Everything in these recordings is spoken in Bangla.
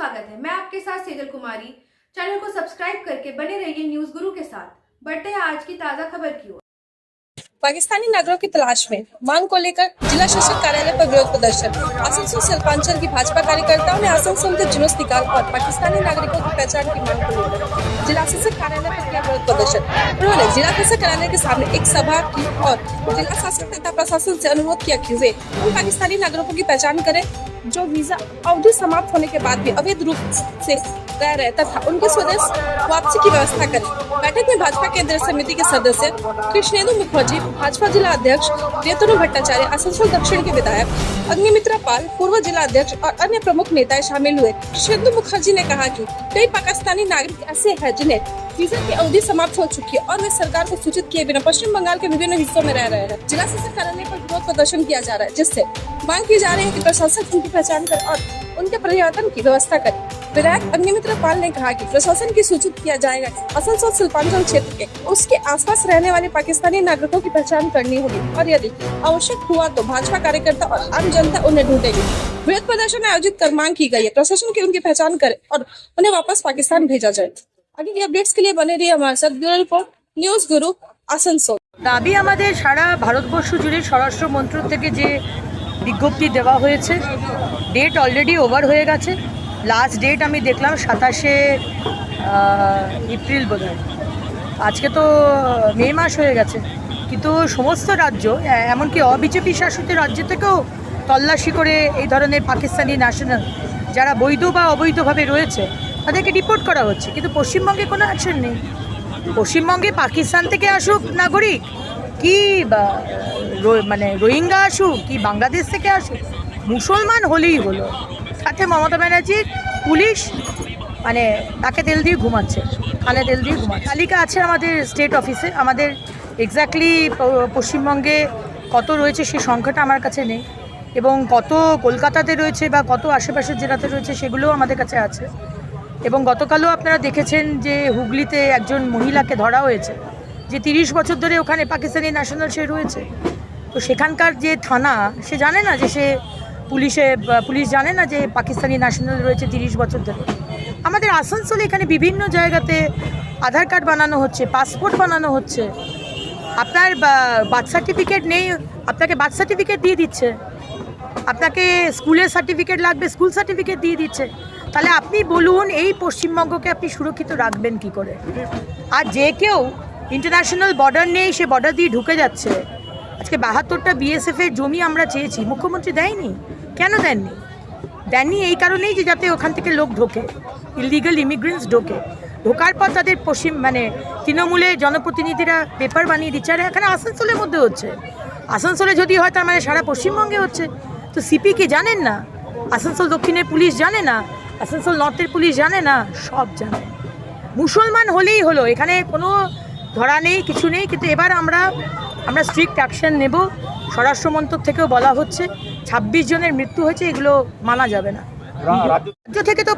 स्वागत है। मैं आपके साथ सेजल कुमारी। चैनल को सब्सक्राइब करके बने रहिए न्यूज गुरु के साथ। बढ़ते हैं आज की ताजा खबर की ओर। पाकिस्तानी नागरिकों की तलाश में मांग को लेकर जिला शासक कार्यालय पर विरोध प्रदर्शन। आसनसोल शिल्पांचल की भाजपा कार्यकर्ताओं ने आसनसोल के जुलूस निकाल और पाकिस्तानी नागरिकों की पहचान की मांग को लेकर जिला शासक कार्यालय पर किया विरोध प्रदर्शन। उन्होंने जिला शासक कार्यालय के सामने एक सभा की और जिला शासक तथा प्रशासन से अनुरोध किया कि वे उन पाकिस्तानी नागरिकों की पहचान करें जो वीजा अवधि समाप्त होने के बाद भी अवैध रूप से रह रहे तथा उनके स्वदेश वापसी की व्यवस्था करें। बैठक में भाजपा केंद्रीय समिति के सदस्य कृष्णेंदु मुखर्जी, भाजपा जिला अध्यक्ष रेतनु भट्टाचार्य, आसनसोल दक्षिण के विधायक अग्निमित्रा पाल, पूर्व जिला अध्यक्ष और अन्य प्रमुख नेता शामिल हुए। कृष्णेंदु मुखर्जी ने कहा कि कई पाकिस्तानी नागरिक ऐसे हैं जिन्हें वीजा की अवधि समाप्त हो चुकी है और वे सरकार को सूचित किए बिना पश्चिम बंगाल के विभिन्न हिस्सों में रह रहे हैं। जिला शासक कार्यालय पर विरोध प्रदर्शन किया जा रहा है, जिससे मांग की जा रही है कि प्रशासन उनकी पहचान कर और उनके परिवर्तन की व्यवस्था करे। विधायक अग्निमित्र पाल ने कहा कि प्रशासन की सूचित किया जाएगा कि आसनसोल शिल्पांचल क्षेत्र के उसके आसपास रहने वाले पाकिस्तानी नागरिकों की पहचान करनी होगी और यदि आवश्यक हुआ तो भाजपा कार्यकर्ता और आम जनता उन्हें ढूंढेगी। विरोध प्रदर्शन आयोजित कर मांग की गई है प्रशासन की उनकी पहचान करे और उन्हें वापस पाकिस्तान भेजा जाए। आगे की अपडेट्स के लिए बने रहिए हमारे साथ। ब्यूरो रिपोर्ट, न्यूज गुरु, आसनसोल। দাবি আমাদের সারা ভারতবর্ষ জুড়ে স্বরাষ্ট্র মন্ত্রক থেকে যে বিজ্ঞপ্তি দেওয়া হয়েছে, ডেট অলরেডি ওভার হয়ে গেছে। লাস্ট ডেট আমি দেখলাম 27শে এপ্রিল বোধহয়। আজকে তো মে মাস হয়ে গেছে, কিন্তু সমস্ত রাজ্য এমনকি অবিজেপি শাসিত রাজ্য থেকেও তল্লাশি করে এই ধরনের পাকিস্তানি ন্যাশনাল যারা বৈধ বা অবৈধভাবে রয়েছে তাদেরকে রিপোর্ট করা হচ্ছে, কিন্তু পশ্চিমবঙ্গে কোনো অ্যাকশন নেই। পশ্চিমবঙ্গে পাকিস্তান থেকে আসুক নাগরিক কি মানে রোহিঙ্গা আসুক কি বাংলাদেশ থেকে আসুক, মুসলমান হলেই হলো, সাথে মমতা ব্যানার্জির পুলিশ মানে তাকে তেল দিয়ে ঘুমাচ্ছে, কানে তেল দিয়ে ঘুমাচ্ছে। তালিকা আছে আমাদের স্টেট অফিসে, আমাদের এক্স্যাক্টলি পশ্চিমবঙ্গে কত রয়েছে সেই সংখ্যাটা আমার কাছে নেই, এবং কত কলকাতাতে রয়েছে বা কত আশেপাশের জেলাতে রয়েছে সেগুলোও আমাদের কাছে আছে। এবং গতকালও আপনারা দেখেছেন যে হুগলিতে একজন মহিলাকে ধরা হয়েছে যে 30 বছর ধরে ওখানে পাকিস্তানি ন্যাশনাল সে রয়েছে। তো সেখানকার যে থানা সে জানে না যে সে পুলিশ জানে না যে পাকিস্তানি ন্যাশনাল রয়েছে 30 বছর ধরে। আমাদের আসানসোলে এখানে বিভিন্ন জায়গাতে আধার কার্ড বানানো হচ্ছে, পাসপোর্ট বানানো হচ্ছে। আপনার বার্থ সার্টিফিকেট নেই, আপনাকে বার্থ সার্টিফিকেট দিয়ে দিচ্ছে। আপনাকে স্কুলের সার্টিফিকেট লাগবে, স্কুল সার্টিফিকেট দিয়ে দিচ্ছে। তাহলে আপনি বলুন এই পশ্চিমবঙ্গকে আপনি সুরক্ষিত রাখবেন কি করে? আর যে কেউ ইন্টারন্যাশনাল বর্ডার নেই, সে বর্ডার দিয়ে ঢুকে যাচ্ছে। আজকে 72টা বিএসএফের জমি আমরা চেয়েছি, মুখ্যমন্ত্রী দেয়নি। কেন দেননি? এই কারণেই যে যাতে ওখান থেকে লোক ঢোকে, ইলিগাল ইমিগ্রেন্টস ঢোকার পর তাদের তৃণমূলের জনপ্রতিনিধিরা পেপার বানিয়ে দিচ্ছে। আর এখানে আসানসোলের মধ্যে হচ্ছে, আসানসোলে যদি হয় তার মানে সারা পশ্চিমবঙ্গে হচ্ছে। তো সিপিকে জানেন না, আসানসোল দক্ষিণের পুলিশ জানে না, আসানসোল নর্থের পুলিশ জানে না, সব জানে। মুসলমান হলেই হলো, এখানে কোনো ধরা নেই, কিছু নেই। কিন্তু এবার আমরা স্ট্রিক্ট অ্যাকশন নেব। স্বরাষ্ট্র মন্ত্রক থেকেও বলা হচ্ছে 26 জনের মৃত্যু হয়েছে, এগুলো মানা যাবে না। রাজ্য থেকে তো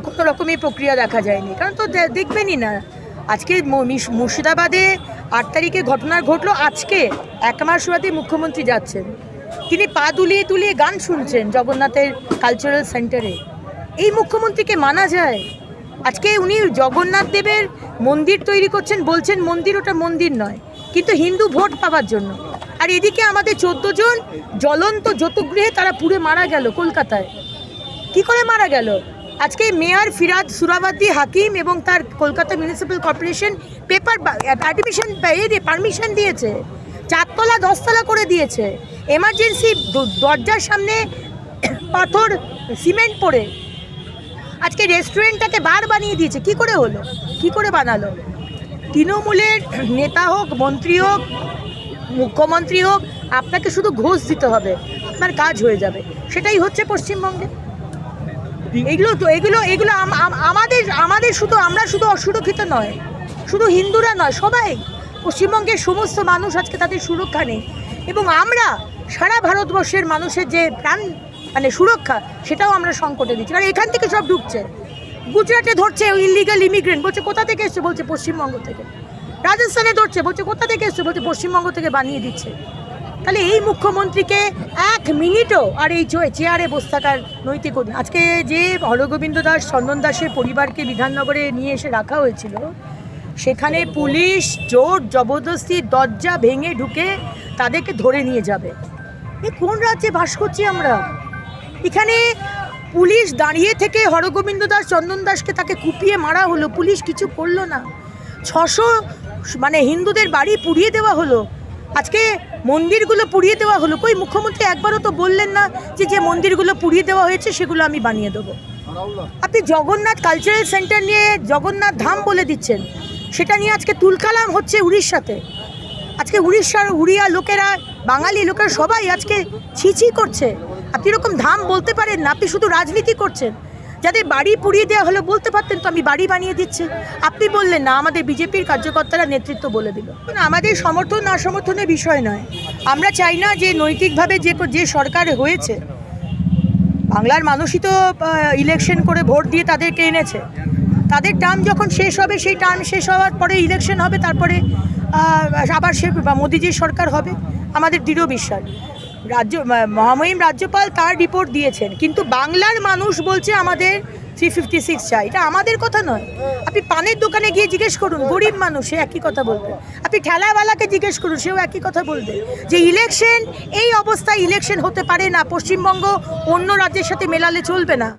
কোনো রকমই প্রক্রিয়া দেখা যায়নি, কারণ তো দেখবেনই না। আজকে মুর্শিদাবাদে 8 তারিখে ঘটনা ঘটলো, আজকে 1 মাস বাদে মুখ্যমন্ত্রী যাচ্ছেন, তিনি পা দুলিয়ে দুলিয়ে গান শুনছেন জগন্নাথের কালচারাল সেন্টারে। এই মুখ্যমন্ত্রীকে মানা যায়? আজকে উনি জগন্নাথ দেবের মন্দির তৈরি করছেন, বলছেন মন্দির, ওটা মন্দির নয়, কিন্তু হিন্দু ভোট পাওয়ার জন্য। আর এদিকে আমাদের 14 জন জ্বলন্ত যৌতুকগৃহে তারা পুড়ে মারা গেল কলকাতায়। কি করে মারা গেল? আজকে মেয়র ফিরাদ সুরাবাদি হাকিম এবং তার Kolkata municipal corporation paper permission দিয়েছে, 4 তলা 10 তলা করে দিয়েছে। এমার্জেন্সি দরজার সামনে পাথর সিমেন্ট পড়ে আজকে রেস্টুরেন্টটাকে বার বানিয়ে দিয়েছে। কি করে হলো? কি করে বানালো? তৃণমূলের নেতা হোক, মন্ত্রী হোক, মুখ্যমন্ত্রী হোক, আপনাকে শুধু ঘোষ দিতে হবে, আপনার কাজ হয়ে যাবে। সেটাই হচ্ছে পশ্চিমবঙ্গে। এগুলো আমাদের শুধু আমরা শুধু অসুরক্ষিত নয়, শুধু হিন্দুরা নয়, সবাই পশ্চিমবঙ্গের সমস্ত মানুষ আজকে তাদের সুরক্ষা নেই। এবং আমরা সারা ভারতবর্ষের মানুষের যে প্রাণ মানে সুরক্ষা, সেটাও আমরা সংকটে দিচ্ছি। কারণ এখান থেকে সব ঢুকছে, গুজরাটে ধরছে ইলিগাল ইমিগ্রেন্ট, বলছে কোথা থেকে এসছে, বলছে পশ্চিমবঙ্গ থেকে। রাজস্থানে ধরছে, বলছে কোথা থেকে এসছে, বলছে পশ্চিমবঙ্গ থেকে বানিয়ে দিচ্ছে। তাহলে এই মুখ্যমন্ত্রীকে এক মিনিটও আর এই চেয়ারে বসে থাকার নৈতিক অধিকার। আজকে যে হরগোবিন্দ দাস চন্দন দাসের পরিবারকে বিধাননগরে নিয়ে এসে রাখা হয়েছিল, সেখানে পুলিশ জোর জবরদস্তি দরজা ভেঙে ঢুকে তাদেরকে ধরে নিয়ে যাবে। এ কোন রাজ্যে বাস করছি আমরা? এখানে পুলিশ দাঁড়িয়ে থেকে হরগোবিন্দ দাস চন্দন দাসকে তাকে কুপিয়ে মারা হলো, পুলিশ কিছু করলো না। 600 হিন্দুদের বাড়ি পুড়িয়ে দেওয়া হলো, আজকে মন্দিরগুলো পুড়িয়ে দেওয়া হলো। কই মুখ্যমন্ত্রী একবারও তো বললেন না যে মন্দিরগুলো পুড়িয়ে দেওয়া হয়েছে সেগুলো আমি বানিয়ে দেবো। আপনি জগন্নাথ কালচারাল সেন্টার নিয়ে জগন্নাথ ধাম বলে দিচ্ছেন, সেটা নিয়ে আজকে তুলকালাম হচ্ছে উড়িষ্যাতে। আজকে উড়িষ্যার উড়িয়া লোকেরা, বাঙালি লোকেরা সবাই আজকে ছিছি করছে। আপনি এরকম ধাম বলতে পারেন না, আপনি শুধু রাজনীতি করছেন। যাদের বাড়ি পুড়িয়ে দেওয়া হলো বলতে পারতেন তো আমি বাড়ি বানিয়ে দিচ্ছি, আপনি বললেন না, আমাদের বিজেপির কার্যকর্তারা নেতৃত্ব বলে দিল। আমাদের সমর্থন না সমর্থনের বিষয় নয়, আমরা চাই না যে নৈতিকভাবে যে সরকার হয়েছে, বাংলার মানুষই তো ইলেকশন করে ভোট দিয়ে তাদেরকে এনেছে, তাদের টার্ম যখন শেষ হবে, সেই টার্ম শেষ হওয়ার পরে ইলেকশন হবে, তারপরে আবার মোদিজির সরকার হবে, আমাদের দৃঢ় বিশ্বাস। মহামহিম রাজ্যপাল তার রিপোর্ট দিয়েছেন, কিন্তু বাংলার মানুষ বলছে আমাদের 356 চাই। এটা আমাদের কথা নয়। আপনি পানের দোকানে গিয়ে জিজ্ঞেস করুন, গরিব মানুষ, সে একই কথা বলবে। আপনি ঠেলাওয়ালাকে জিজ্ঞেস করুন, সেও একই কথা বলবে যে ইলেকশন এই অবস্থায় ইলেকশন হতে পারে না, পশ্চিমবঙ্গ অন্য রাজ্যের সাথে মেলালে চলবে না।